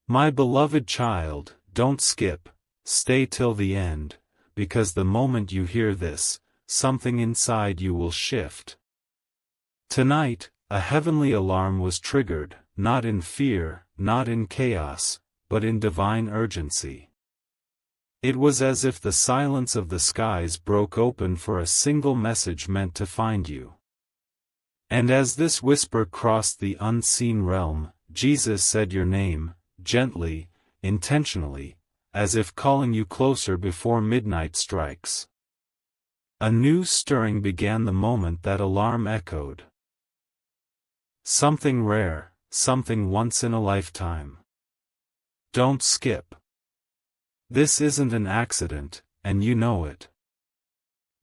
My beloved child, don't skip, stay till the end, because the moment you hear this, something inside you will shift. Tonight, a heavenly alarm was triggered, not in fear, not in chaos, but in divine urgency. It was as if the silence of the skies broke open for a single message meant to find you. And as this whisper crossed the unseen realm, Jesus said your name, gently, intentionally, as if calling you closer before midnight strikes. A new stirring began the moment that alarm echoed. Something rare, something once in a lifetime. Don't skip. This isn't an accident, and you know it.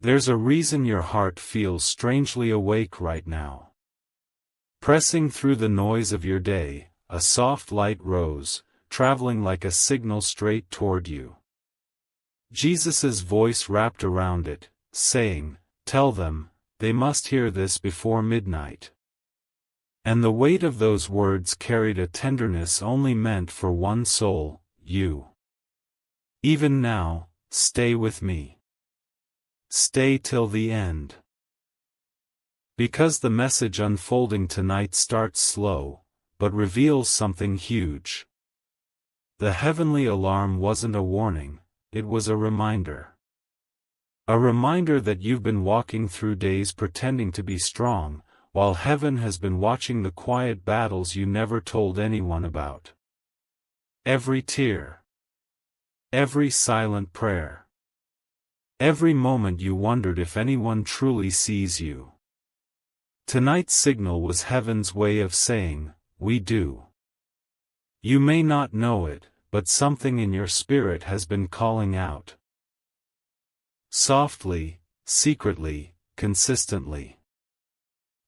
There's a reason your heart feels strangely awake right now. Pressing through the noise of your day, a soft light rose, traveling like a signal straight toward you. Jesus' voice wrapped around it, saying, "Tell them, they must hear this before midnight." And the weight of those words carried a tenderness only meant for one soul, you. Even now, stay with me. Stay till the end. Because the message unfolding tonight starts slow, but reveals something huge. The heavenly alarm wasn't a warning, it was a reminder. A reminder that you've been walking through days pretending to be strong, while heaven has been watching the quiet battles you never told anyone about. Every tear. Every silent prayer. Every moment you wondered if anyone truly sees you. Tonight's signal was heaven's way of saying, "We do." You may not know it, but something in your spirit has been calling out. Softly, secretly, consistently.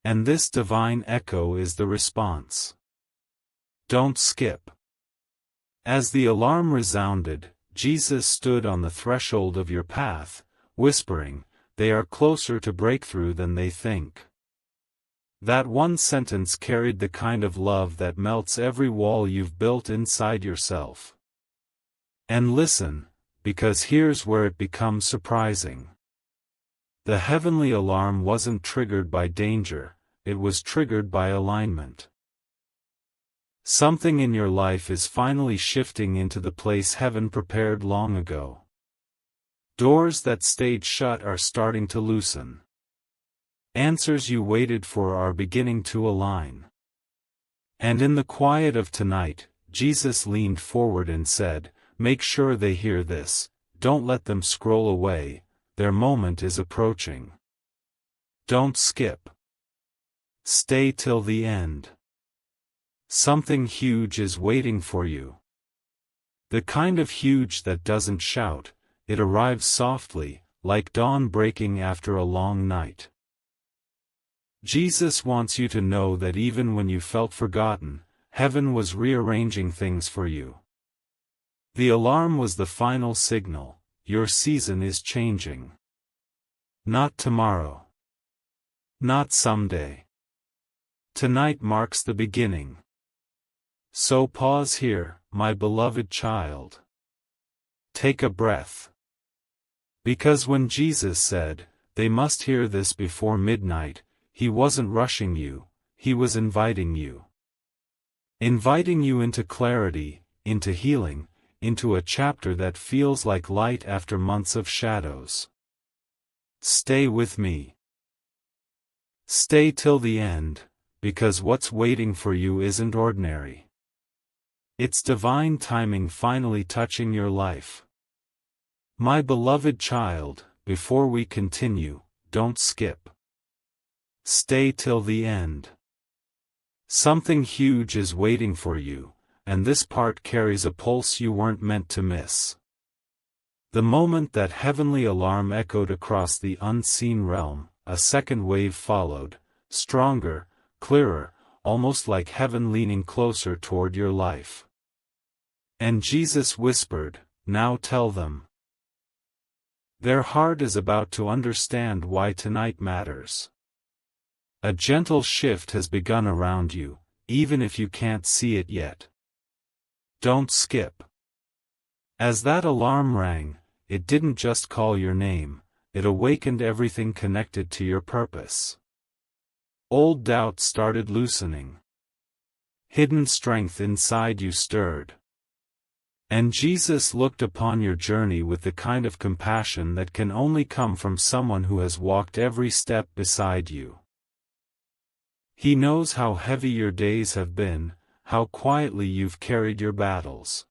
And this divine echo is the response. Don't skip. As the alarm resounded, Jesus stood on the threshold of your path, whispering, "They are closer to breakthrough than they think." That one sentence carried the kind of love that melts every wall you've built inside yourself. And listen, because here's where it becomes surprising. The heavenly alarm wasn't triggered by danger, it was triggered by alignment. Something in your life is finally shifting into the place heaven prepared long ago. Doors that stayed shut are starting to loosen. Answers you waited for are beginning to align. And in the quiet of tonight, Jesus leaned forward and said, "Make sure they hear this, don't let them scroll away, their moment is approaching. Don't skip. Stay till the end. Something huge is waiting for you." The kind of huge that doesn't shout, it arrives softly, like dawn breaking after a long night. Jesus wants you to know that even when you felt forgotten, heaven was rearranging things for you. The alarm was the final signal, your season is changing. Not tomorrow. Not someday. Tonight marks the beginning. So pause here, my beloved child. Take a breath. Because when Jesus said, "They must hear this before midnight," he wasn't rushing you, he was inviting you. Inviting you into clarity, into healing, into a chapter that feels like light after months of shadows. Stay with me. Stay till the end, because what's waiting for you isn't ordinary. It's divine timing finally touching your life. My beloved child, before we continue, don't skip. Stay till the end. Something huge is waiting for you, and this part carries a pulse you weren't meant to miss. The moment that heavenly alarm echoed across the unseen realm, a second wave followed, stronger, clearer, almost like heaven leaning closer toward your life. And Jesus whispered, "Now tell them." Their heart is about to understand why tonight matters. A gentle shift has begun around you, even if you can't see it yet. Don't skip. As that alarm rang, it didn't just call your name, it awakened everything connected to your purpose. Old doubts started loosening. Hidden strength inside you stirred. And Jesus looked upon your journey with the kind of compassion that can only come from someone who has walked every step beside you. He knows how heavy your days have been, how quietly you've carried your battles.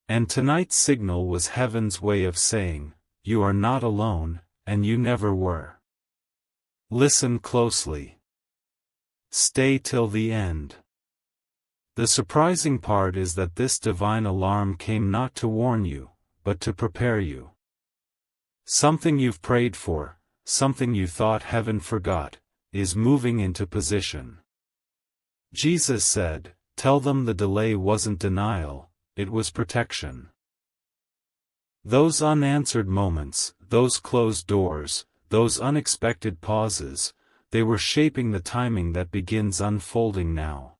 And tonight's signal was heaven's way of saying, you are not alone, and you never were. Listen closely. Stay till the end. The surprising part is that this divine alarm came not to warn you, but to prepare you. Something you've prayed for, something you thought heaven forgot, is moving into position. Jesus said, "Tell them the delay wasn't denial, it was protection." Those unanswered moments, those closed doors, those unexpected pauses, they were shaping the timing that begins unfolding now.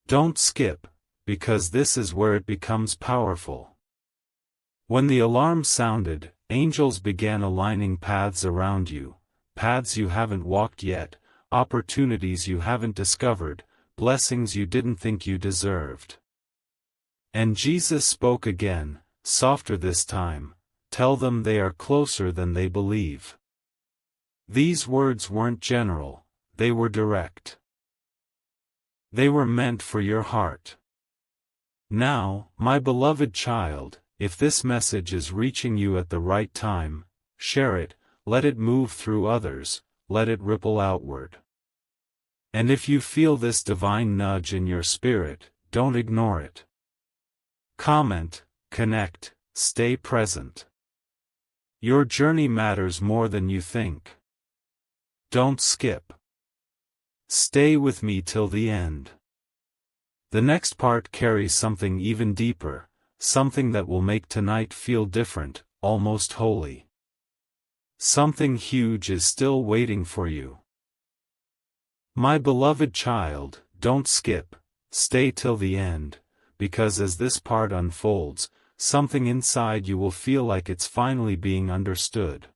Don't skip, because this is where it becomes powerful. When the alarm sounded, angels began aligning paths around you, paths you haven't walked yet, opportunities you haven't discovered, blessings you didn't think you deserved. And Jesus spoke again, softer this time, "Tell them they are closer than they believe." These words weren't general, they were direct. They were meant for your heart. Now, my beloved child, if this message is reaching you at the right time, share it, let it move through others, let it ripple outward. And if you feel this divine nudge in your spirit, don't ignore it. Comment, connect, stay present. Your journey matters more than you think. Don't skip. Stay with me till the end. The next part carries something even deeper, something that will make tonight feel different, almost holy. Something huge is still waiting for you. My beloved child, don't skip, stay till the end, because as this part unfolds, something inside you will feel like it's finally being understood.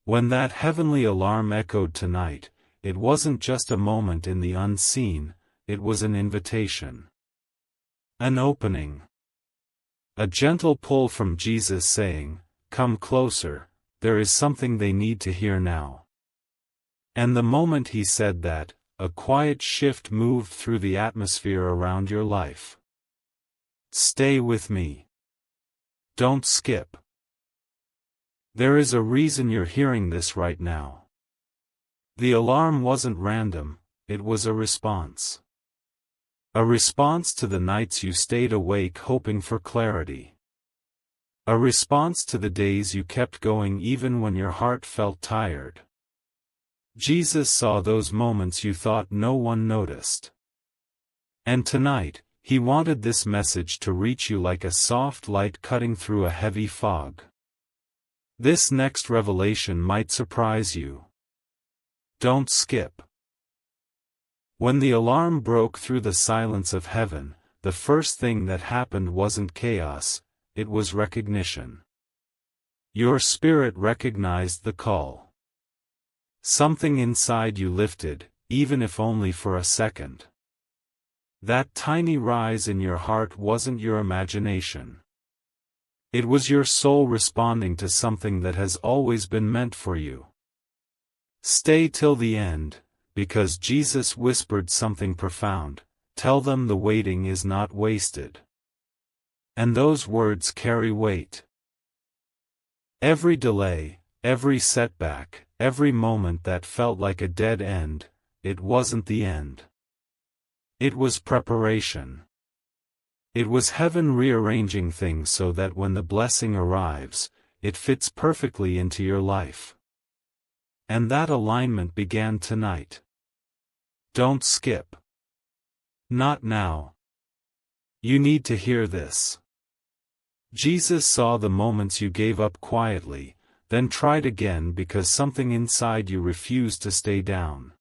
When that heavenly alarm echoed tonight, it wasn't just a moment in the unseen, it was an invitation. An opening. A gentle pull from Jesus saying, "Come closer, there is something they need to hear now." And the moment he said that, a quiet shift moved through the atmosphere around your life. Stay with me. Don't skip. There is a reason you're hearing this right now. The alarm wasn't random, it was a response. A response to the nights you stayed awake hoping for clarity. A response to the days you kept going even when your heart felt tired. Jesus saw those moments you thought no one noticed. And tonight, he wanted this message to reach you like a soft light cutting through a heavy fog. This next revelation might surprise you. Don't skip. When the alarm broke through the silence of heaven, the first thing that happened wasn't chaos, it was recognition. Your spirit recognized the call. Something inside you lifted, even if only for a second. That tiny rise in your heart wasn't your imagination. It was your soul responding to something that has always been meant for you. Stay till the end, because Jesus whispered something profound, "Tell them the waiting is not wasted." And those words carry weight. Every delay, every setback, every moment that felt like a dead end, it wasn't the end. It was preparation. It was heaven rearranging things so that when the blessing arrives, it fits perfectly into your life. And that alignment began tonight. Don't skip. Not now. You need to hear this. Jesus saw the moments you gave up quietly, then tried again because something inside you refused to stay down.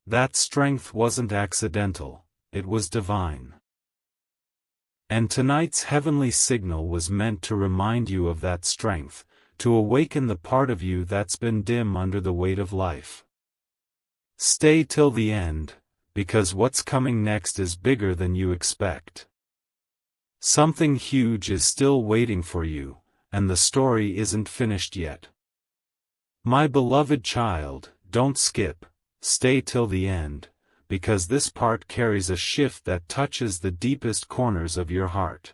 That strength wasn't accidental, it was divine. And tonight's heavenly signal was meant to remind you of that strength, to awaken the part of you that's been dim under the weight of life. Stay till the end, because what's coming next is bigger than you expect. Something huge is still waiting for you, and the story isn't finished yet. My beloved child, don't skip, stay till the end, because this part carries a shift that touches the deepest corners of your heart.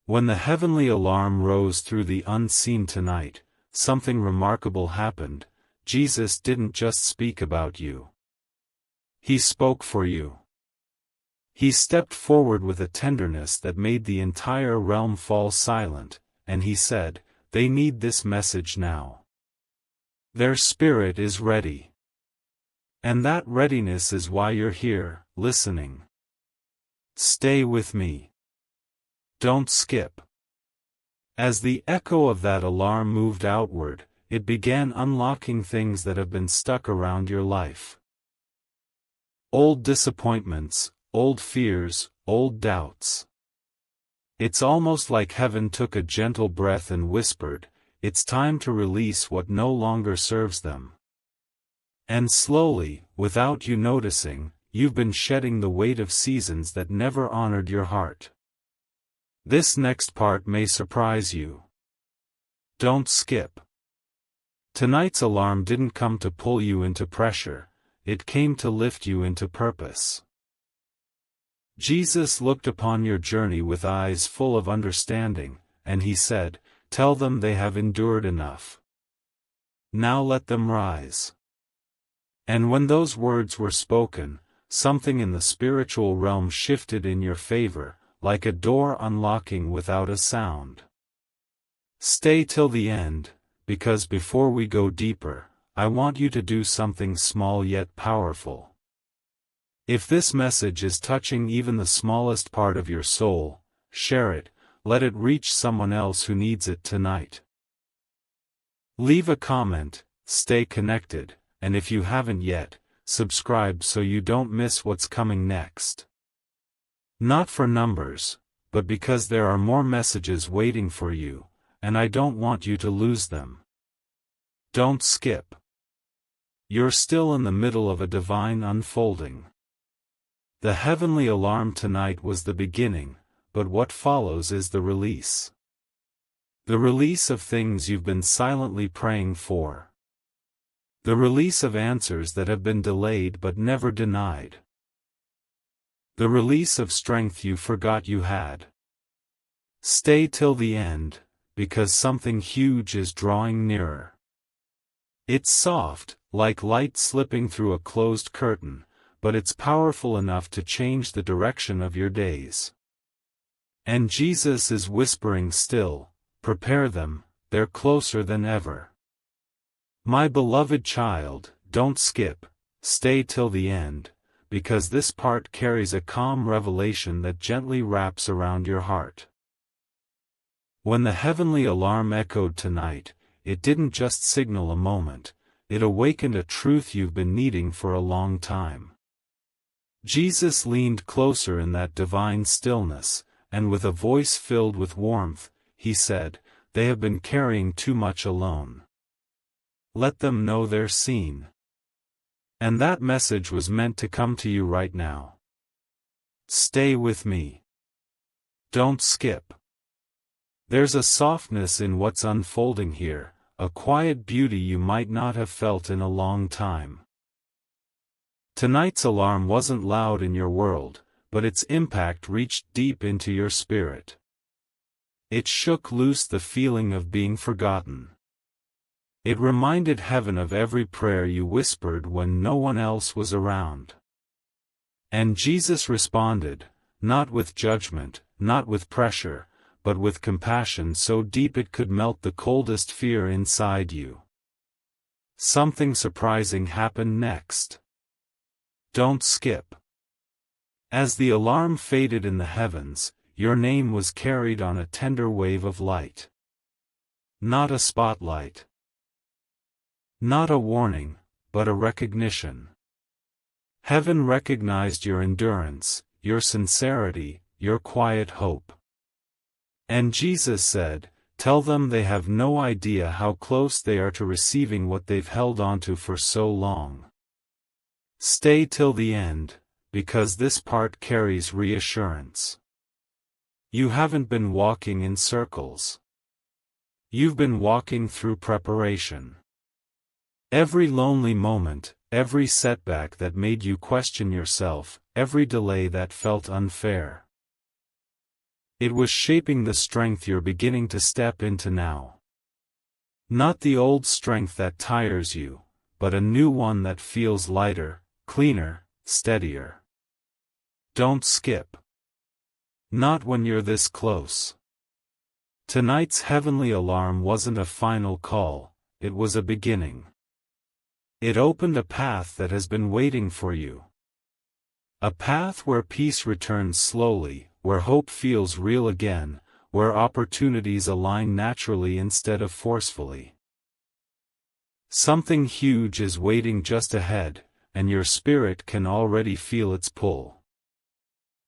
When the heavenly alarm rose through the unseen tonight, something remarkable happened. Jesus didn't just speak about you. He spoke for you. He stepped forward with a tenderness that made the entire realm fall silent, and he said, "They need this message now. Their spirit is ready. And that readiness is why you're here, listening. Stay with me. Don't skip." As the echo of that alarm moved outward, it began unlocking things that have been stuck around your life. Old disappointments, old fears, old doubts. It's almost like heaven took a gentle breath and whispered, "It's time to release what no longer serves them." And slowly, without you noticing, you've been shedding the weight of seasons that never honored your heart. This next part may surprise you. Don't skip. Tonight's alarm didn't come to pull you into pressure, it came to lift you into purpose. Jesus looked upon your journey with eyes full of understanding, and he said, "Tell them they have endured enough. Now let them rise." And when those words were spoken, something in the spiritual realm shifted in your favor, like a door unlocking without a sound. Stay till the end, because before we go deeper, I want you to do something small yet powerful. If this message is touching even the smallest part of your soul, share it, let it reach someone else who needs it tonight. Leave a comment, stay connected, and if you haven't yet, subscribe so you don't miss what's coming next. Not for numbers, but because there are more messages waiting for you, and I don't want you to lose them. Don't skip. You're still in the middle of a divine unfolding. The heavenly alarm tonight was the beginning, but what follows is the release. The release of things you've been silently praying for. The release of answers that have been delayed but never denied. The release of strength you forgot you had. Stay till the end, because something huge is drawing nearer. It's soft, like light slipping through a closed curtain, but it's powerful enough to change the direction of your days. And Jesus is whispering still, "Prepare them, they're closer than ever." My beloved child, don't skip, stay till the end, because this part carries a calm revelation that gently wraps around your heart. When the heavenly alarm echoed tonight, it didn't just signal a moment, it awakened a truth you've been needing for a long time. Jesus leaned closer in that divine stillness, and with a voice filled with warmth, he said, "They have been carrying too much alone. Let them know they're seen." And that message was meant to come to you right now. Stay with me. Don't skip. There's a softness in what's unfolding here, a quiet beauty you might not have felt in a long time. Tonight's alarm wasn't loud in your world, but its impact reached deep into your spirit. It shook loose the feeling of being forgotten. It reminded heaven of every prayer you whispered when no one else was around. And Jesus responded, not with judgment, not with pressure, but with compassion so deep it could melt the coldest fear inside you. Something surprising happened next. Don't skip. As the alarm faded in the heavens, your name was carried on a tender wave of light. Not a spotlight. Not a warning, but a recognition. Heaven recognized your endurance, your sincerity, your quiet hope. And Jesus said, tell them they have no idea how close they are to receiving what they've held onto for so long. Stay till the end, because this part carries reassurance. You haven't been walking in circles. You've been walking through preparation. Every lonely moment, every setback that made you question yourself, every delay that felt unfair. It was shaping the strength you're beginning to step into now. Not the old strength that tires you, but a new one that feels lighter, cleaner, steadier. Don't skip. Not when you're this close. Tonight's heavenly alarm wasn't a final call, it was a beginning. It opened a path that has been waiting for you. A path where peace returns slowly, where hope feels real again, where opportunities align naturally instead of forcefully. Something huge is waiting just ahead, and your spirit can already feel its pull.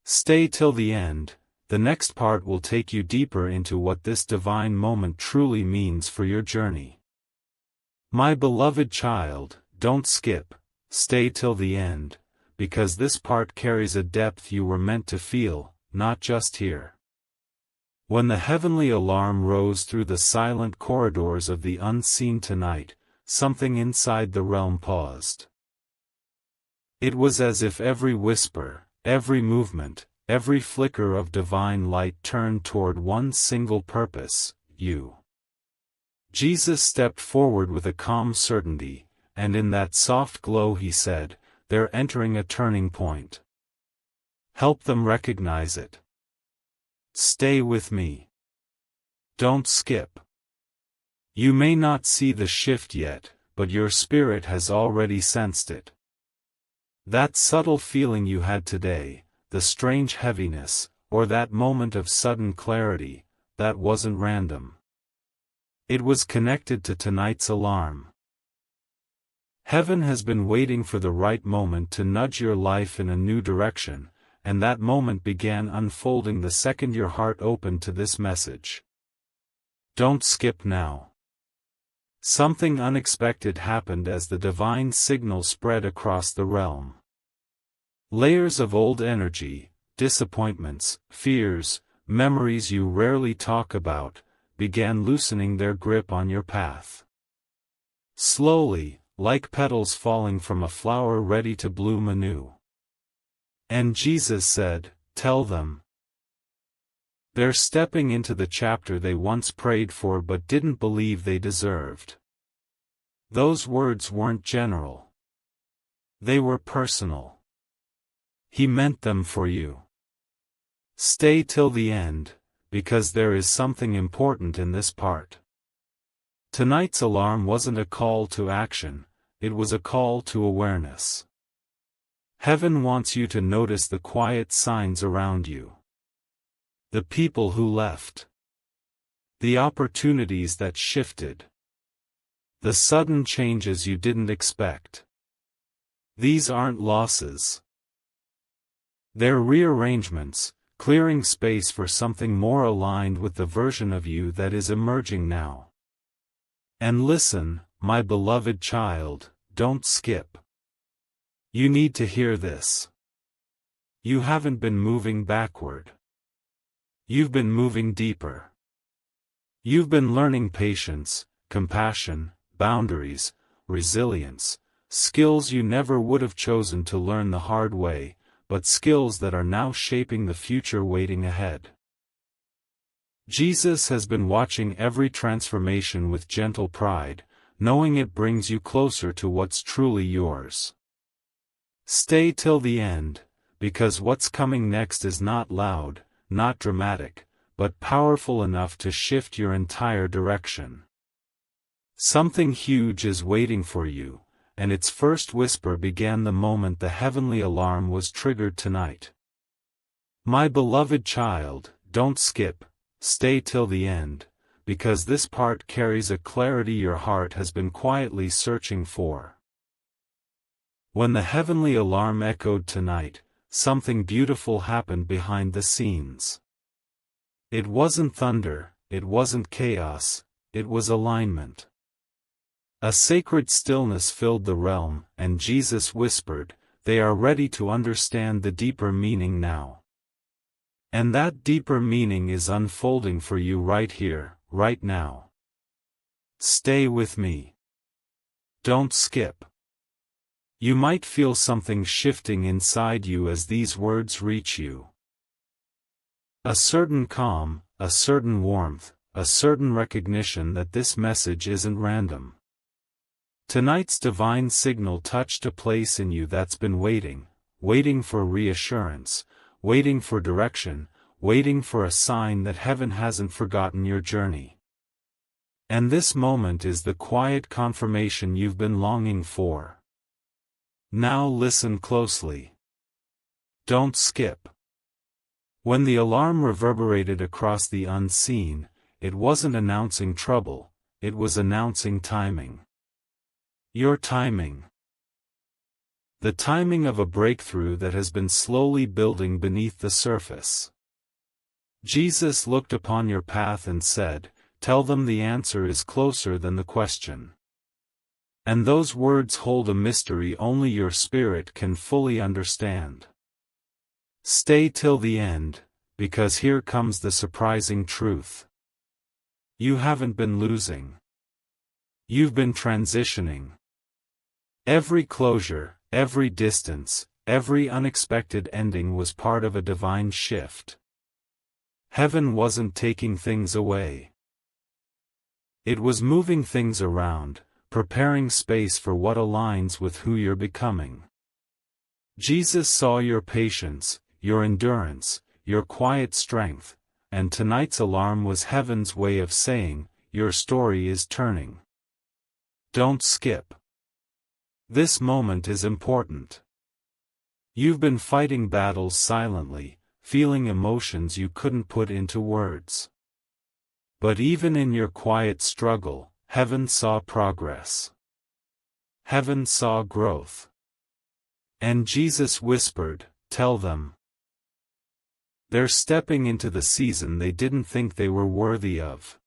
Stay till the end, the next part will take you deeper into what this divine moment truly means for your journey. My beloved child, don't skip, stay till the end, because this part carries a depth you were meant to feel, not just hear. When the heavenly alarm rose through the silent corridors of the unseen tonight, something inside the realm paused. It was as if every whisper, every movement, every flicker of divine light turned toward one single purpose, you. Jesus stepped forward with a calm certainty, and in that soft glow he said, they're entering a turning point. Help them recognize it. Stay with me. Don't skip. You may not see the shift yet, but your spirit has already sensed it. That subtle feeling you had today, the strange heaviness, or that moment of sudden clarity, that wasn't random. It was connected to tonight's alarm. Heaven has been waiting for the right moment to nudge your life in a new direction, and that moment began unfolding the second your heart opened to this message. Don't skip now. Something unexpected happened as the divine signal spread across the realm. Layers of old energy, disappointments, fears, memories you rarely talk about, began loosening their grip on your path. Slowly, like petals falling from a flower ready to bloom anew. And Jesus said, tell them. They're stepping into the chapter they once prayed for but didn't believe they deserved. Those words weren't general. They were personal. He meant them for you. Stay till the end, because there is something important in this part. Tonight's alarm wasn't a call to action, it was a call to awareness. Heaven wants you to notice the quiet signs around you. The people who left. The opportunities that shifted. The sudden changes you didn't expect. These aren't losses. They're rearrangements, clearing space for something more aligned with the version of you that is emerging now. And listen, my beloved child, don't skip. You need to hear this. You haven't been moving backward. You've been moving deeper. You've been learning patience, compassion, boundaries, resilience, skills you never would have chosen to learn the hard way, but skills that are now shaping the future waiting ahead. Jesus has been watching every transformation with gentle pride, knowing it brings you closer to what's truly yours. Stay till the end, because what's coming next is not loud, not dramatic, but powerful enough to shift your entire direction. Something huge is waiting for you, and its first whisper began the moment the heavenly alarm was triggered tonight. My beloved child, don't skip, stay till the end, because this part carries a clarity your heart has been quietly searching for. When the heavenly alarm echoed tonight, something beautiful happened behind the scenes. It wasn't thunder, it wasn't chaos, it was alignment. A sacred stillness filled the realm, and Jesus whispered, "They are ready to understand the deeper meaning now." And that deeper meaning is unfolding for you right here, right now. Stay with me. Don't skip. You might feel something shifting inside you as these words reach you. A certain calm, a certain warmth, a certain recognition that this message isn't random. Tonight's divine signal touched a place in you that's been waiting for reassurance, waiting for direction, waiting for a sign that heaven hasn't forgotten your journey. And this moment is the quiet confirmation you've been longing for. Now listen closely. Don't skip. When the alarm reverberated across the unseen, it wasn't announcing trouble, it was announcing timing. Your timing. The timing of a breakthrough that has been slowly building beneath the surface. Jesus looked upon your path and said, "Tell them the answer is closer than the question." And those words hold a mystery only your spirit can fully understand. Stay till the end, because here comes the surprising truth. You haven't been losing. You've been transitioning. Every closure, every distance, every unexpected ending was part of a divine shift. Heaven wasn't taking things away. It was moving things around, preparing space for what aligns with who you're becoming. Jesus saw your patience, your endurance, your quiet strength, and tonight's alarm was heaven's way of saying, your story is turning. Don't skip. This moment is important. You've been fighting battles silently, feeling emotions you couldn't put into words. But even in your quiet struggle, heaven saw progress. Heaven saw growth. And Jesus whispered, "Tell them. They're stepping into the season they didn't think they were worthy of.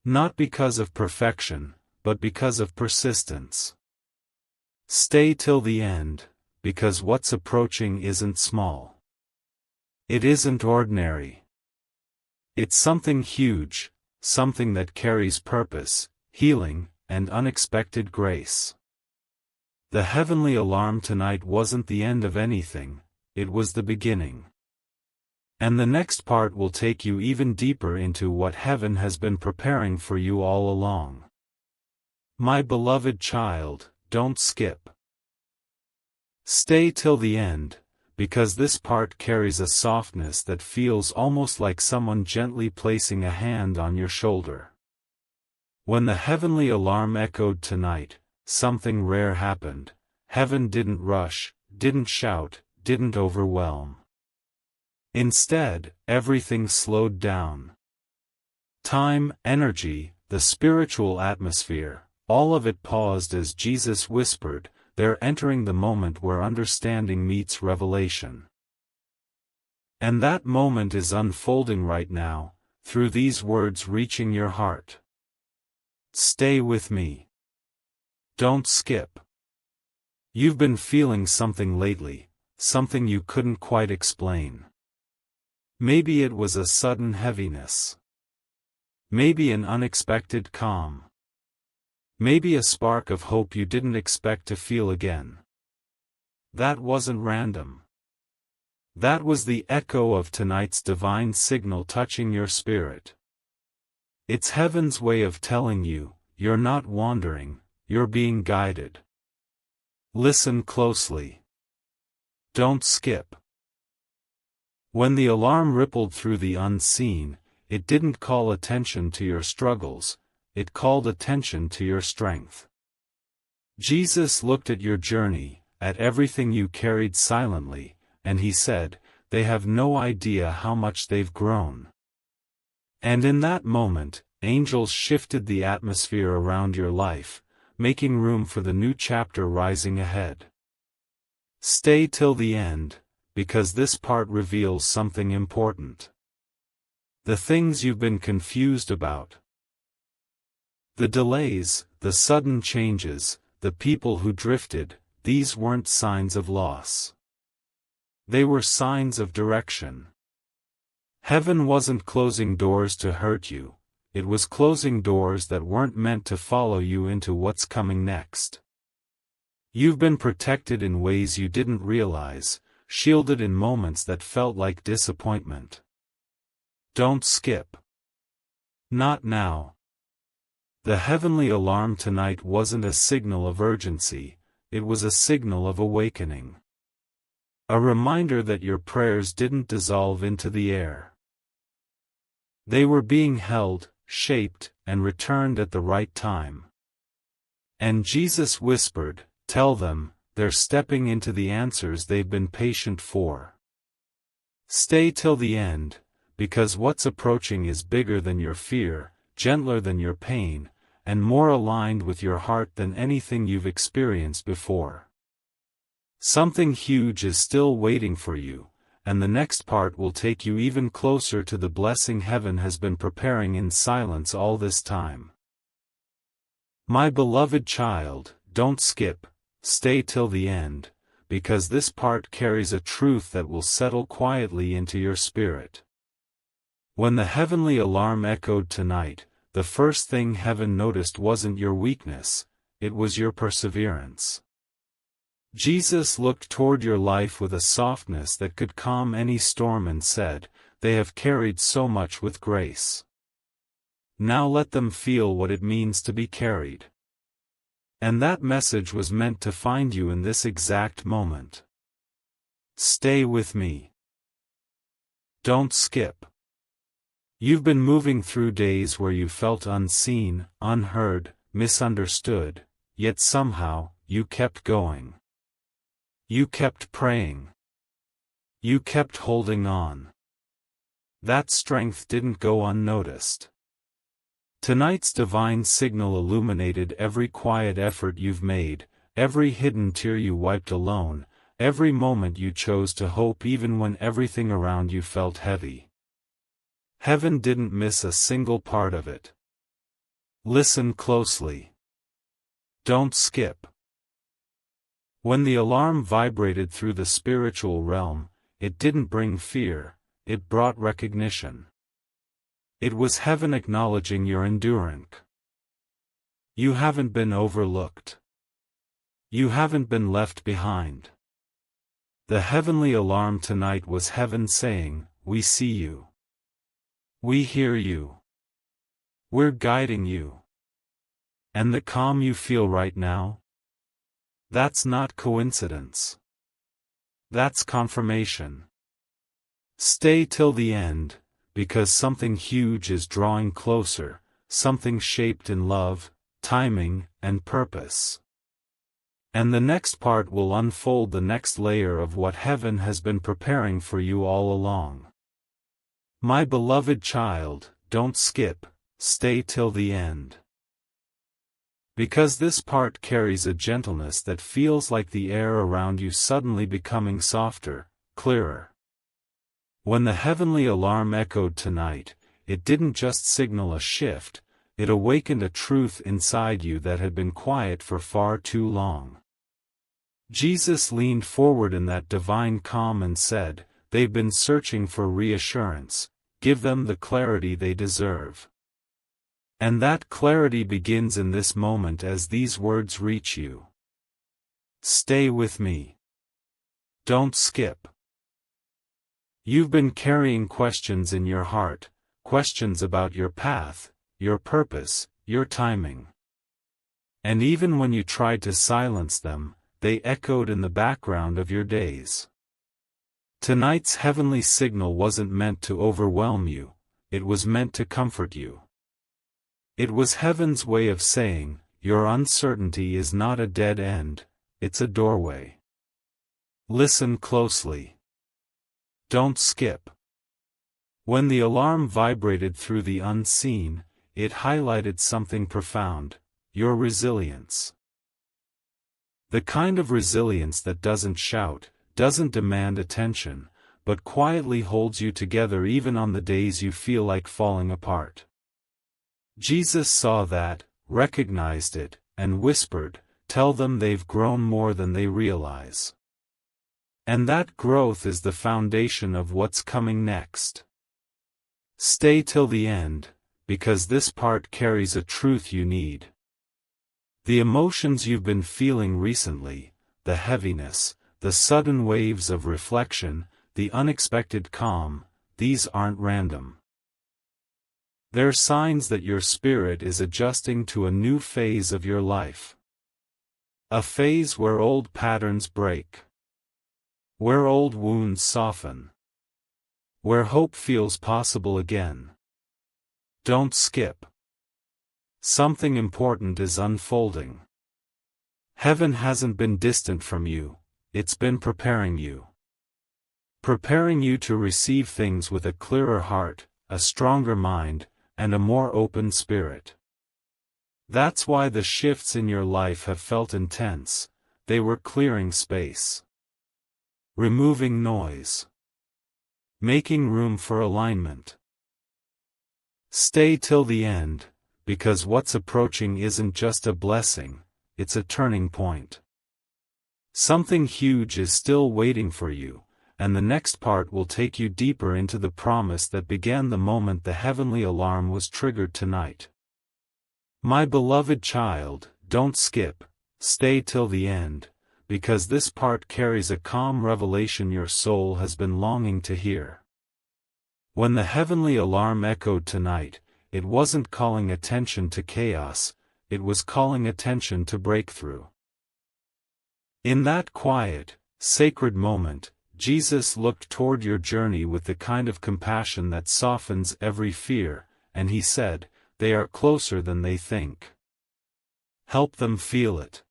Not because of perfection, but because of persistence. Stay till the end, because what's approaching isn't small. It isn't ordinary. It's something huge, something that carries purpose, healing, and unexpected grace." The heavenly alarm tonight wasn't the end of anything, it was the beginning. And the next part will take you even deeper into what heaven has been preparing for you all along. My beloved child, don't skip. Stay till the end, because this part carries a softness that feels almost like someone gently placing a hand on your shoulder. When the heavenly alarm echoed tonight, something rare happened. Heaven didn't rush, didn't shout, didn't overwhelm. Instead, everything slowed down. Time, energy, the spiritual atmosphere, all of it paused as Jesus whispered, "They're entering the moment where understanding meets revelation." And that moment is unfolding right now, through these words reaching your heart. Stay with me. Don't skip. You've been feeling something lately, something you couldn't quite explain. Maybe it was a sudden heaviness. Maybe an unexpected calm. Maybe a spark of hope you didn't expect to feel again. That wasn't random. That was the echo of tonight's divine signal touching your spirit. It's heaven's way of telling you, you're not wandering, you're being guided. Listen closely. Don't skip. When the alarm rippled through the unseen, it didn't call attention to your struggles, it called attention to your strength. Jesus looked at your journey, at everything you carried silently, and he said, "They have no idea how much they've grown." And in that moment, angels shifted the atmosphere around your life, making room for the new chapter rising ahead. Stay till the end, because this part reveals something important. The things you've been confused about. The delays, the sudden changes, the people who drifted, these weren't signs of loss. They were signs of direction. Heaven wasn't closing doors to hurt you, it was closing doors that weren't meant to follow you into what's coming next. You've been protected in ways you didn't realize, shielded in moments that felt like disappointment. Don't skip. Not now. The heavenly alarm tonight wasn't a signal of urgency, it was a signal of awakening. A reminder that your prayers didn't dissolve into the air. They were being held, shaped, and returned at the right time. And Jesus whispered, "Tell them, they're stepping into the answers they've been patient for. Stay till the end, because what's approaching is bigger than your fear, gentler than your pain, and more aligned with your heart than anything you've experienced before. Something huge is still waiting for you, and the next part will take you even closer to the blessing heaven has been preparing in silence all this time." My beloved child, don't skip, stay till the end, because this part carries a truth that will settle quietly into your spirit. When the heavenly alarm echoed tonight, the first thing heaven noticed wasn't your weakness, it was your perseverance. Jesus looked toward your life with a softness that could calm any storm and said, "They have carried so much with grace. Now let them feel what it means to be carried." And that message was meant to find you in this exact moment. Stay with me. Don't skip. You've been moving through days where you felt unseen, unheard, misunderstood, yet somehow, you kept going. You kept praying. You kept holding on. That strength didn't go unnoticed. Tonight's divine signal illuminated every quiet effort you've made, every hidden tear you wiped alone, every moment you chose to hope even when everything around you felt heavy. Heaven didn't miss a single part of it. Listen closely. Don't skip. When the alarm vibrated through the spiritual realm, it didn't bring fear, it brought recognition. It was heaven acknowledging your endurance. You haven't been overlooked. You haven't been left behind. The heavenly alarm tonight was heaven saying, "We see you. We hear you. We're guiding you." And the calm you feel right now? That's not coincidence. That's confirmation. Stay till the end, because something huge is drawing closer, something shaped in love, timing, and purpose. And the next part will unfold the next layer of what heaven has been preparing for you all along. My beloved child, don't skip, stay till the end. Because this part carries a gentleness that feels like the air around you suddenly becoming softer, clearer. When the heavenly alarm echoed tonight, it didn't just signal a shift, it awakened a truth inside you that had been quiet for far too long. Jesus leaned forward in that divine calm and said, "They've been searching for reassurance, give them the clarity they deserve." And that clarity begins in this moment as these words reach you. Stay with me. Don't skip. You've been carrying questions in your heart, questions about your path, your purpose, your timing. And even when you tried to silence them, they echoed in the background of your days. Tonight's heavenly signal wasn't meant to overwhelm you, it was meant to comfort you. It was heaven's way of saying, your uncertainty is not a dead end, it's a doorway. Listen closely. Don't skip. When the alarm vibrated through the unseen, it highlighted something profound, your resilience. The kind of resilience that doesn't shout, doesn't demand attention, but quietly holds you together even on the days you feel like falling apart. Jesus saw that, recognized it, and whispered, "Tell them they've grown more than they realize." And that growth is the foundation of what's coming next. Stay till the end, because this part carries a truth you need. The emotions you've been feeling recently, the heaviness, the sudden waves of reflection, the unexpected calm, these aren't random. They're signs that your spirit is adjusting to a new phase of your life. A phase where old patterns break. Where old wounds soften. Where hope feels possible again. Don't skip. Something important is unfolding. Heaven hasn't been distant from you, it's been preparing you. Preparing you to receive things with a clearer heart, a stronger mind, and a more open spirit. That's why the shifts in your life have felt intense. They were clearing space. Removing noise. Making room for alignment. Stay till the end, because what's approaching isn't just a blessing, it's a turning point. Something huge is still waiting for you, and the next part will take you deeper into the promise that began the moment the heavenly alarm was triggered tonight. My beloved child, don't skip, stay till the end, because this part carries a calm revelation your soul has been longing to hear. When the heavenly alarm echoed tonight, it wasn't calling attention to chaos, it was calling attention to breakthrough. In that quiet, sacred moment, Jesus looked toward your journey with the kind of compassion that softens every fear, and he said, "They are closer than they think. Help them feel it."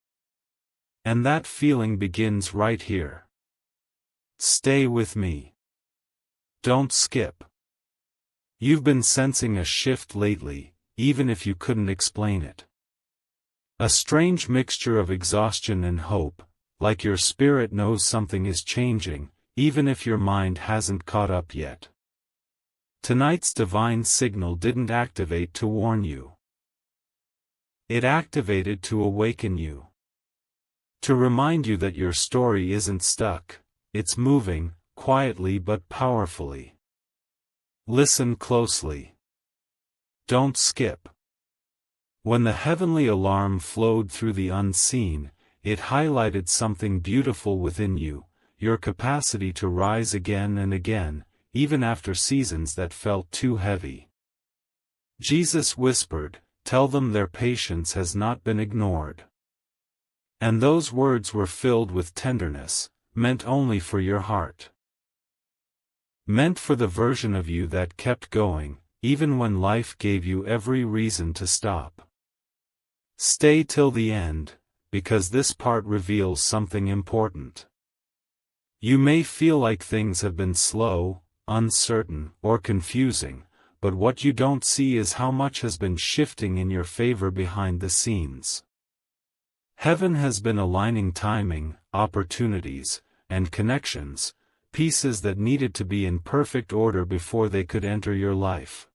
And that feeling begins right here. Stay with me. Don't skip. You've been sensing a shift lately, even if you couldn't explain it. A strange mixture of exhaustion and hope, like your spirit knows something is changing, even if your mind hasn't caught up yet. Tonight's divine signal didn't activate to warn you. It activated to awaken you. To remind you that your story isn't stuck, it's moving, quietly but powerfully. Listen closely. Don't skip. When the heavenly alarm flowed through the unseen, it highlighted something beautiful within you, your capacity to rise again and again, even after seasons that felt too heavy. Jesus whispered, "Tell them their patience has not been ignored." And those words were filled with tenderness, meant only for your heart. Meant for the version of you that kept going, even when life gave you every reason to stop. Stay till the end, because this part reveals something important. You may feel like things have been slow, uncertain, or confusing, but what you don't see is how much has been shifting in your favor behind the scenes. Heaven has been aligning timing, opportunities, and connections, pieces that needed to be in perfect order before they could enter your life.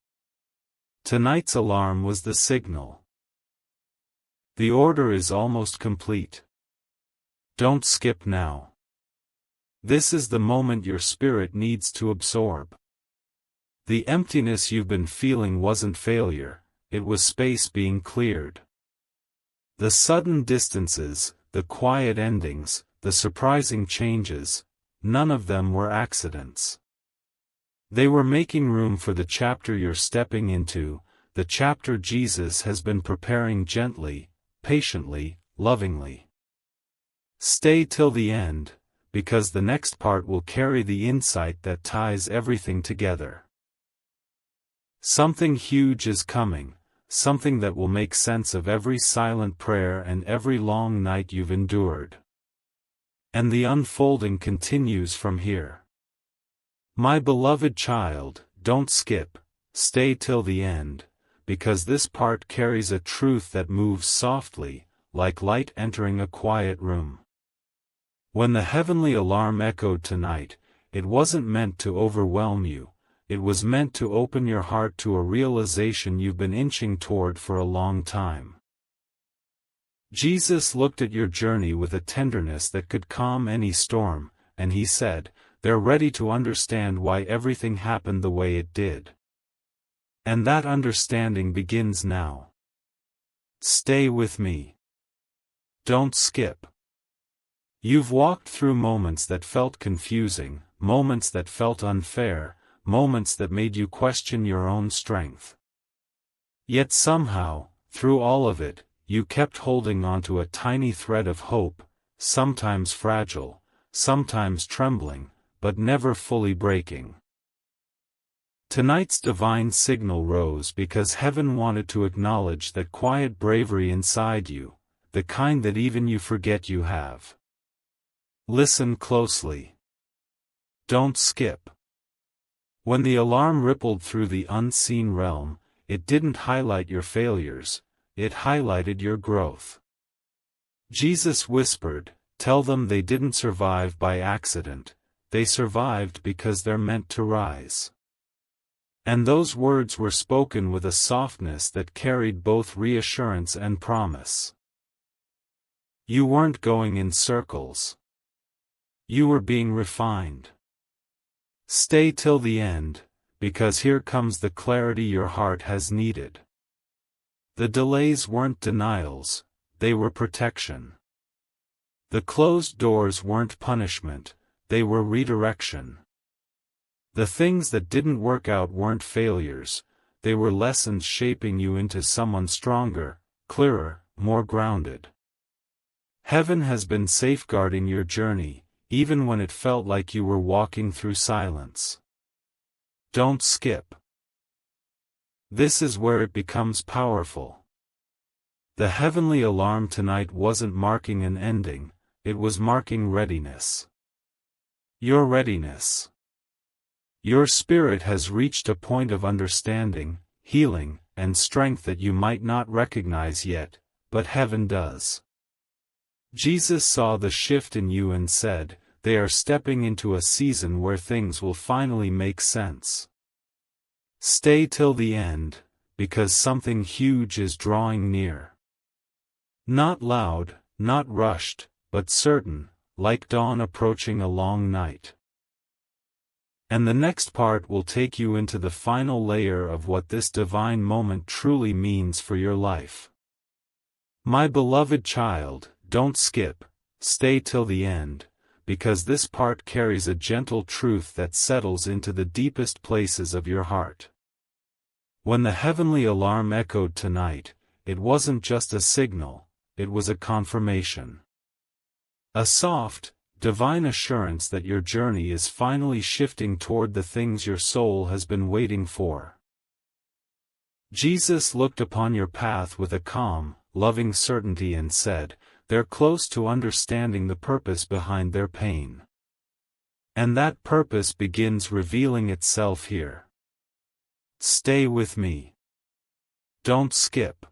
Tonight's alarm was the signal. The order is almost complete. Don't skip now. This is the moment your spirit needs to absorb. The emptiness you've been feeling wasn't failure, it was space being cleared. The sudden distances, the quiet endings, the surprising changes, none of them were accidents. They were making room for the chapter you're stepping into, the chapter Jesus has been preparing gently, patiently, lovingly. Stay till the end, because the next part will carry the insight that ties everything together. Something huge is coming, something that will make sense of every silent prayer and every long night you've endured. And the unfolding continues from here. My beloved child, don't skip, stay till the end, because this part carries a truth that moves softly, like light entering a quiet room. When the heavenly alarm echoed tonight, it wasn't meant to overwhelm you, it was meant to open your heart to a realization you've been inching toward for a long time. Jesus looked at your journey with a tenderness that could calm any storm, and he said, "They're ready to understand why everything happened the way it did." And that understanding begins now. Stay with me. Don't skip. You've walked through moments that felt confusing, moments that felt unfair, moments that made you question your own strength. Yet somehow, through all of it, you kept holding onto a tiny thread of hope, sometimes fragile, sometimes trembling, but never fully breaking. Tonight's divine signal rose because heaven wanted to acknowledge that quiet bravery inside you, the kind that even you forget you have. Listen closely. Don't skip. When the alarm rippled through the unseen realm, it didn't highlight your failures, it highlighted your growth. Jesus whispered, "Tell them they didn't survive by accident, they survived because they're meant to rise." And those words were spoken with a softness that carried both reassurance and promise. You weren't going in circles. You were being refined. Stay till the end, because here comes the clarity your heart has needed. The delays weren't denials, they were protection. The closed doors weren't punishment, they were redirection. The things that didn't work out weren't failures, they were lessons shaping you into someone stronger, clearer, more grounded. Heaven has been safeguarding your journey, even when it felt like you were walking through silence. Don't skip. This is where it becomes powerful. The heavenly alarm tonight wasn't marking an ending, it was marking readiness. Your readiness. Your spirit has reached a point of understanding, healing, and strength that you might not recognize yet, but heaven does. Jesus saw the shift in you and said, "They are stepping into a season where things will finally make sense." Stay till the end, because something huge is drawing near. Not loud, not rushed, but certain, like dawn approaching a long night. And the next part will take you into the final layer of what this divine moment truly means for your life. My beloved child, don't skip, stay till the end, because this part carries a gentle truth that settles into the deepest places of your heart. When the heavenly alarm echoed tonight, it wasn't just a signal, it was a confirmation. A soft, divine assurance that your journey is finally shifting toward the things your soul has been waiting for. Jesus looked upon your path with a calm, loving certainty and said, "They're close to understanding the purpose behind their pain." And that purpose begins revealing itself here. Stay with me. Don't skip.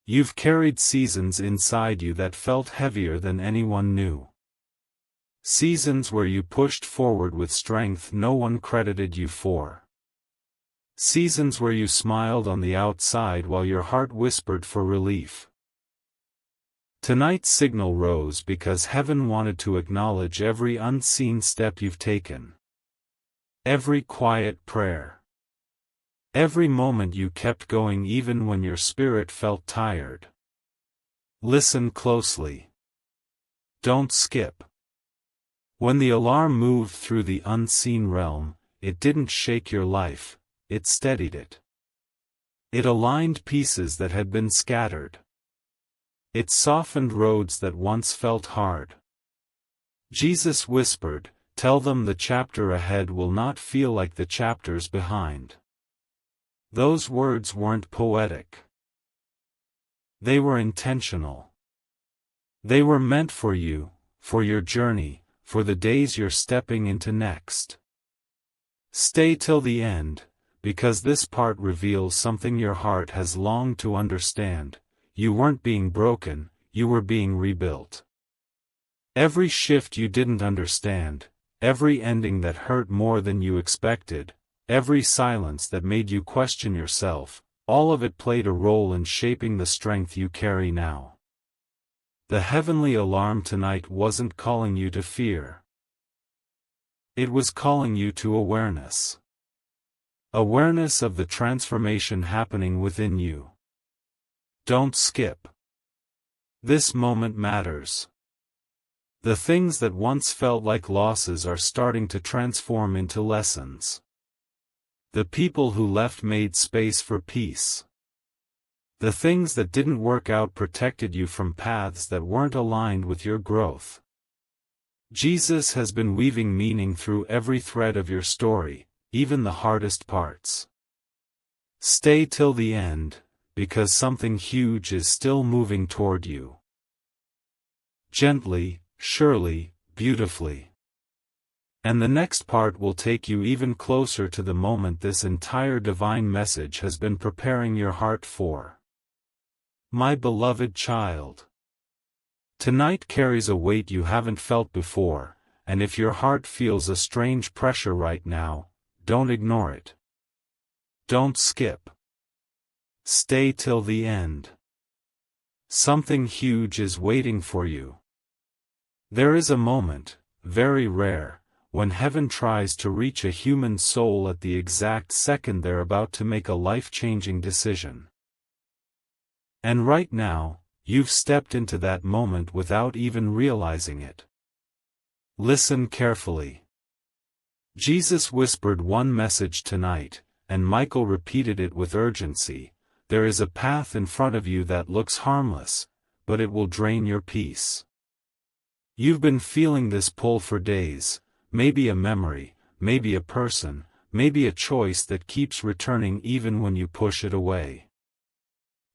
You've carried seasons inside you that felt heavier than anyone knew. Seasons where you pushed forward with strength no one credited you for. Seasons where you smiled on the outside while your heart whispered for relief. Tonight's signal rose because heaven wanted to acknowledge every unseen step you've taken. Every quiet prayer. Every moment you kept going even when your spirit felt tired. Listen closely. Don't skip. When the alarm moved through the unseen realm, it didn't shake your life, it steadied it. It aligned pieces that had been scattered. It softened roads that once felt hard. Jesus whispered, "Tell them the chapter ahead will not feel like the chapters behind." Those words weren't poetic. They were intentional. They were meant for you, for your journey, for the days you're stepping into next. Stay till the end, because this part reveals something your heart has longed to understand. You weren't being broken, you were being rebuilt. Every shift you didn't understand, every ending that hurt more than you expected, every silence that made you question yourself, all of it played a role in shaping the strength you carry now. The heavenly alarm tonight wasn't calling you to fear. It was calling you to awareness. Awareness of the transformation happening within you. Don't skip. This moment matters. The things that once felt like losses are starting to transform into lessons. The people who left made space for peace. The things that didn't work out protected you from paths that weren't aligned with your growth. Jesus has been weaving meaning through every thread of your story, even the hardest parts. Stay till the end, because something huge is still moving toward you. Gently, surely, beautifully. And the next part will take you even closer to the moment this entire divine message has been preparing your heart for. My beloved child. Tonight carries a weight you haven't felt before, and if your heart feels a strange pressure right now, don't ignore it. Don't skip. Stay till the end. Something huge is waiting for you. There is a moment, very rare, when heaven tries to reach a human soul at the exact second they're about to make a life-changing decision. And right now, you've stepped into that moment without even realizing it. Listen carefully. Jesus whispered one message tonight, and Michael repeated it with urgency. There is a path in front of you that looks harmless, but it will drain your peace. You've been feeling this pull for days, maybe a memory, maybe a person, maybe a choice that keeps returning even when you push it away.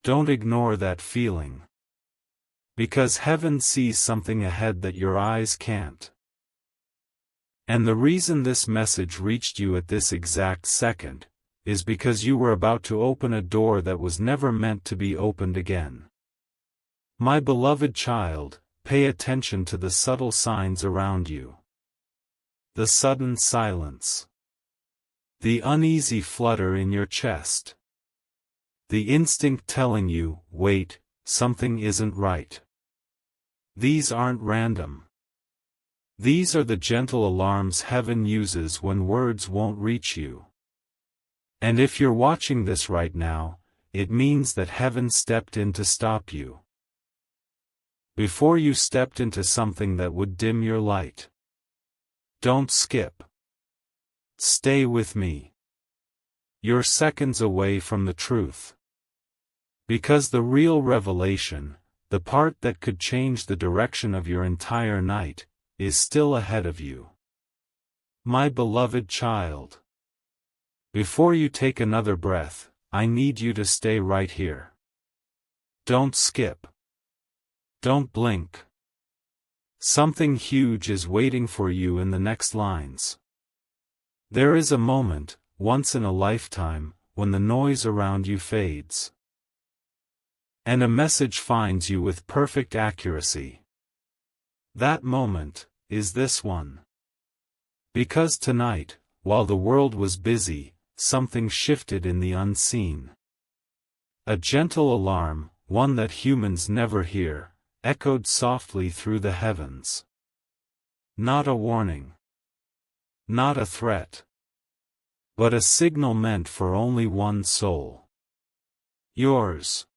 Don't ignore that feeling. Because heaven sees something ahead that your eyes can't. And the reason this message reached you at this exact second, is because you were about to open a door that was never meant to be opened again. My beloved child, pay attention to the subtle signs around you. The sudden silence. The uneasy flutter in your chest. The instinct telling you, wait, something isn't right. These aren't random. These are the gentle alarms heaven uses when words won't reach you. And if you're watching this right now, it means that heaven stepped in to stop you. Before you stepped into something that would dim your light. Don't skip. Stay with me. You're seconds away from the truth. Because the real revelation, the part that could change the direction of your entire night, is still ahead of you. My beloved child. Before you take another breath, I need you to stay right here. Don't skip. Don't blink. Something huge is waiting for you in the next lines. There is a moment, once in a lifetime, when the noise around you fades. And a message finds you with perfect accuracy. That moment, is this one. Because tonight, while the world was busy, something shifted in the unseen. A gentle alarm, one that humans never hear, echoed softly through the heavens. Not a warning. Not a threat. But a signal meant for only one soul. Yours.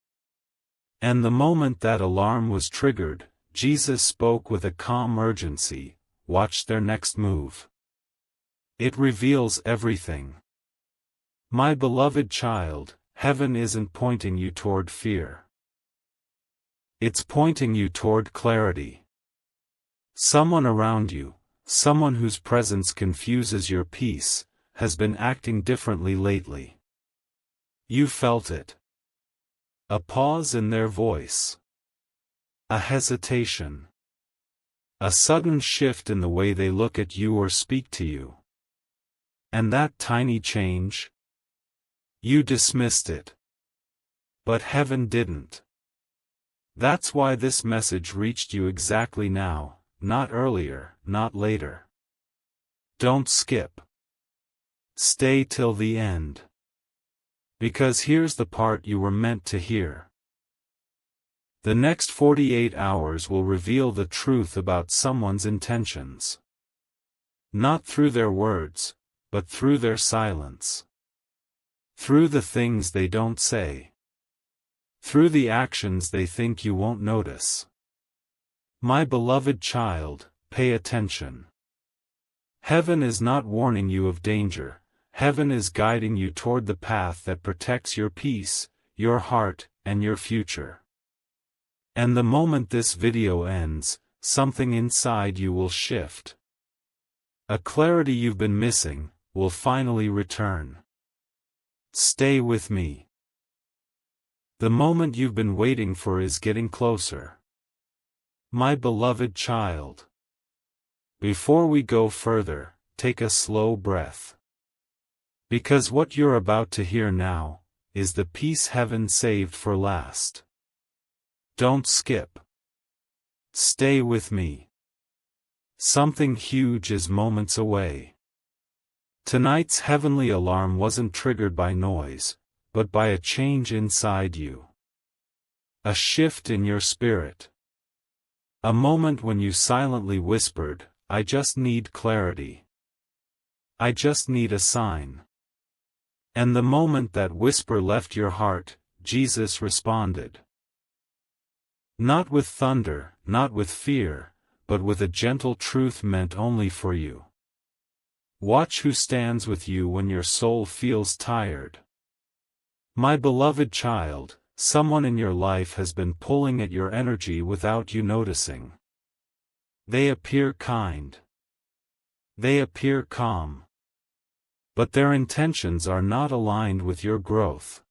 And the moment that alarm was triggered, Jesus spoke with a calm urgency, watch their next move. It reveals everything. My beloved child, heaven isn't pointing you toward fear. It's pointing you toward clarity. Someone around you, someone whose presence confuses your peace, has been acting differently lately. You felt it. A pause in their voice. A hesitation. A sudden shift in the way they look at you or speak to you. And that tiny change? You dismissed it. But heaven didn't. That's why this message reached you exactly now, not earlier, not later. Don't skip. Stay till the end. Because here's the part you were meant to hear. The next 48 hours will reveal the truth about someone's intentions. Not through their words, but through their silence. Through the things they don't say. Through the actions they think you won't notice. My beloved child, pay attention. Heaven is not warning you of danger. Heaven is guiding you toward the path that protects your peace, your heart, and your future. And the moment this video ends, something inside you will shift. A clarity you've been missing will finally return. Stay with me. The moment you've been waiting for is getting closer. My beloved child. Before we go further, take a slow breath. Because what you're about to hear now is the peace heaven saved for last. Don't skip. Stay with me. Something huge is moments away. Tonight's heavenly alarm wasn't triggered by noise, but by a change inside you. A shift in your spirit. A moment when you silently whispered, I just need clarity. I just need a sign. And the moment that whisper left your heart, Jesus responded. Not with thunder, not with fear, but with a gentle truth meant only for you. Watch who stands with you when your soul feels tired. My beloved child, someone in your life has been pulling at your energy without you noticing. They appear kind. They appear calm. But their intentions are not aligned with your growth.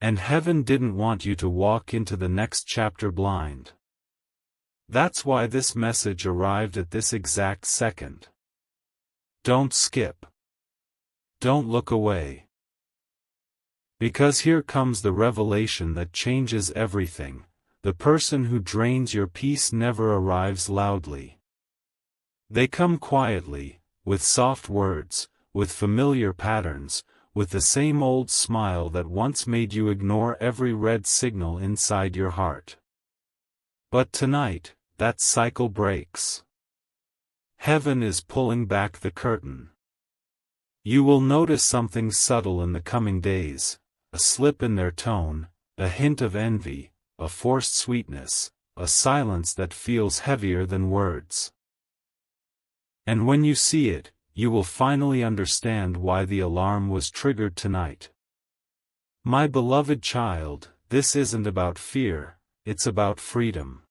And heaven didn't want you to walk into the next chapter blind. That's why this message arrived at this exact second. Don't skip. Don't look away. Because here comes the revelation that changes everything. The person who drains your peace never arrives loudly. They come quietly, with soft words, with familiar patterns, with the same old smile that once made you ignore every red signal inside your heart. But tonight, that cycle breaks. Heaven is pulling back the curtain. You will notice something subtle in the coming days, a slip in their tone, a hint of envy, a forced sweetness, a silence that feels heavier than words. And when you see it, you will finally understand why the alarm was triggered tonight. My beloved child, this isn't about fear, it's about freedom.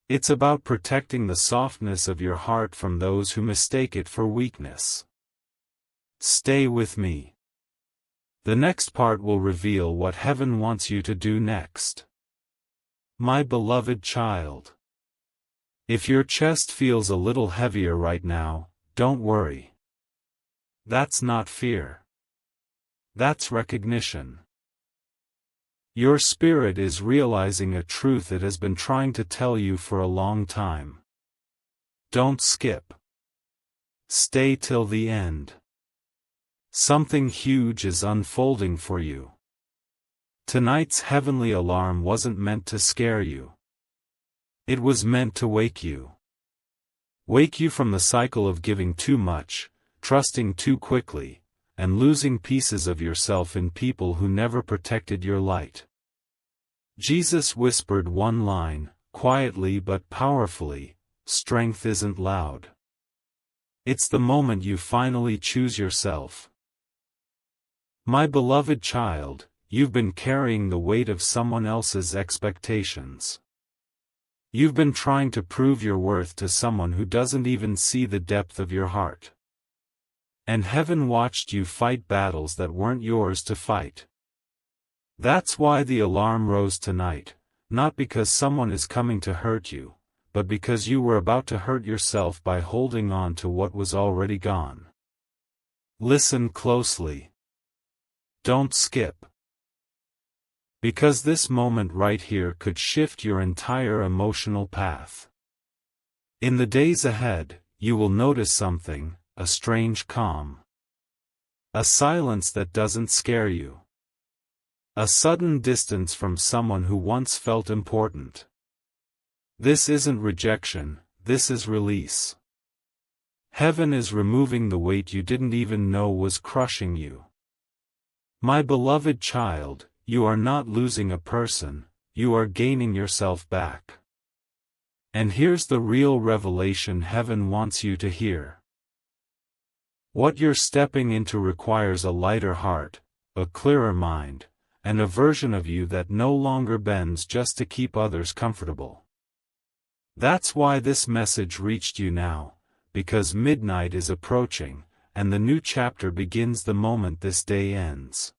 It's about protecting the softness of your heart from those who mistake it for weakness. Stay with me. The next part will reveal what heaven wants you to do next. My beloved child. If your chest feels a little heavier right now, don't worry. That's not fear. That's recognition. Your spirit is realizing a truth it has been trying to tell you for a long time. Don't skip. Stay till the end. Something huge is unfolding for you. Tonight's heavenly alarm wasn't meant to scare you. It was meant to wake you. Wake you from the cycle of giving too much, trusting too quickly, and losing pieces of yourself in people who never protected your light. Jesus whispered one line, quietly but powerfully, strength isn't loud. It's the moment you finally choose yourself. My beloved child, you've been carrying the weight of someone else's expectations. You've been trying to prove your worth to someone who doesn't even see the depth of your heart. And heaven watched you fight battles that weren't yours to fight. That's why the alarm rose tonight, not because someone is coming to hurt you, but because you were about to hurt yourself by holding on to what was already gone. Listen closely. Don't skip. Because this moment right here could shift your entire emotional path. In the days ahead, you will notice something, a strange calm. A silence that doesn't scare you. A sudden distance from someone who once felt important. This isn't rejection, this is release. Heaven is removing the weight you didn't even know was crushing you. My beloved child, you are not losing a person, you are gaining yourself back. And here's the real revelation heaven wants you to hear. What you're stepping into requires a lighter heart, a clearer mind, and a version of you that no longer bends just to keep others comfortable. That's why this message reached you now, because midnight is approaching, and the new chapter begins the moment this day ends.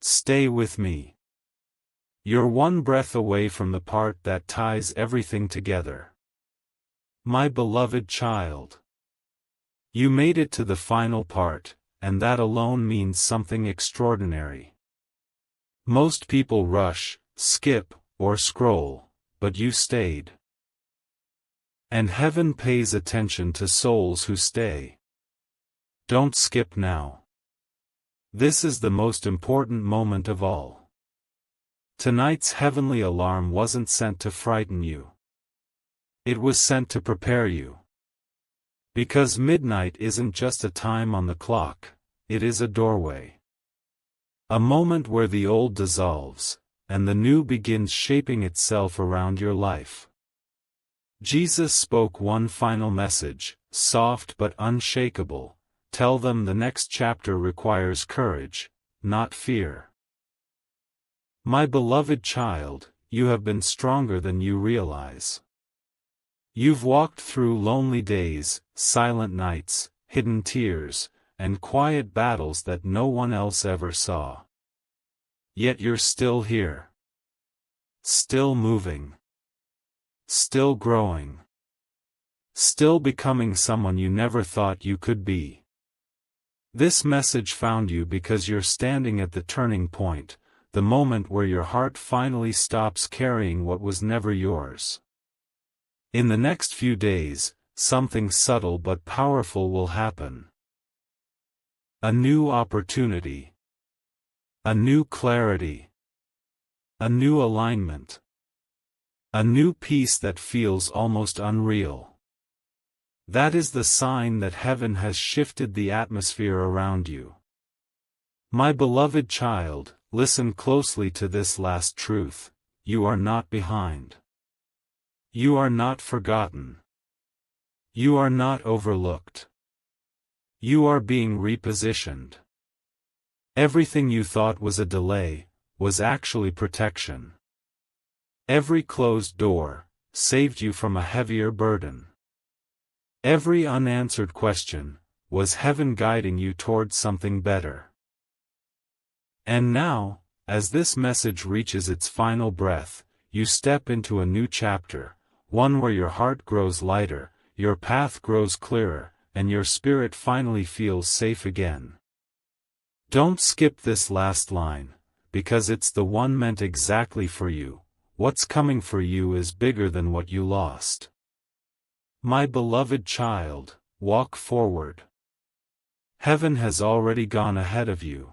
Stay with me. You're one breath away from the part that ties everything together. My beloved child. You made it to the final part, and that alone means something extraordinary. Most people rush, skip, or scroll, but you stayed. And heaven pays attention to souls who stay. Don't skip now. This is the most important moment of all. Tonight's heavenly alarm wasn't sent to frighten you. It was sent to prepare you. Because midnight isn't just a time on the clock, it is a doorway. A moment where the old dissolves, and the new begins shaping itself around your life. Jesus spoke one final message, soft but unshakable. Tell them the next chapter requires courage, not fear. My beloved child, you have been stronger than you realize. You've walked through lonely days, silent nights, hidden tears, and quiet battles that no one else ever saw. Yet you're still here. Still moving. Still growing. Still becoming someone you never thought you could be. This message found you because you're standing at the turning point, the moment where your heart finally stops carrying what was never yours. In the next few days, something subtle but powerful will happen. A new opportunity. A new clarity. A new alignment. A new peace that feels almost unreal. That is the sign that heaven has shifted the atmosphere around you. My beloved child, listen closely to this last truth: you are not behind. You are not forgotten. You are not overlooked. You are being repositioned. Everything you thought was a delay, was actually protection. Every closed door saved you from a heavier burden. Every unanswered question was heaven guiding you towards something better. And now, as this message reaches its final breath, you step into a new chapter, one where your heart grows lighter, your path grows clearer, and your spirit finally feels safe again. Don't skip this last line, because it's the one meant exactly for you. What's coming for you is bigger than what you lost. My beloved child, walk forward. Heaven has already gone ahead of you.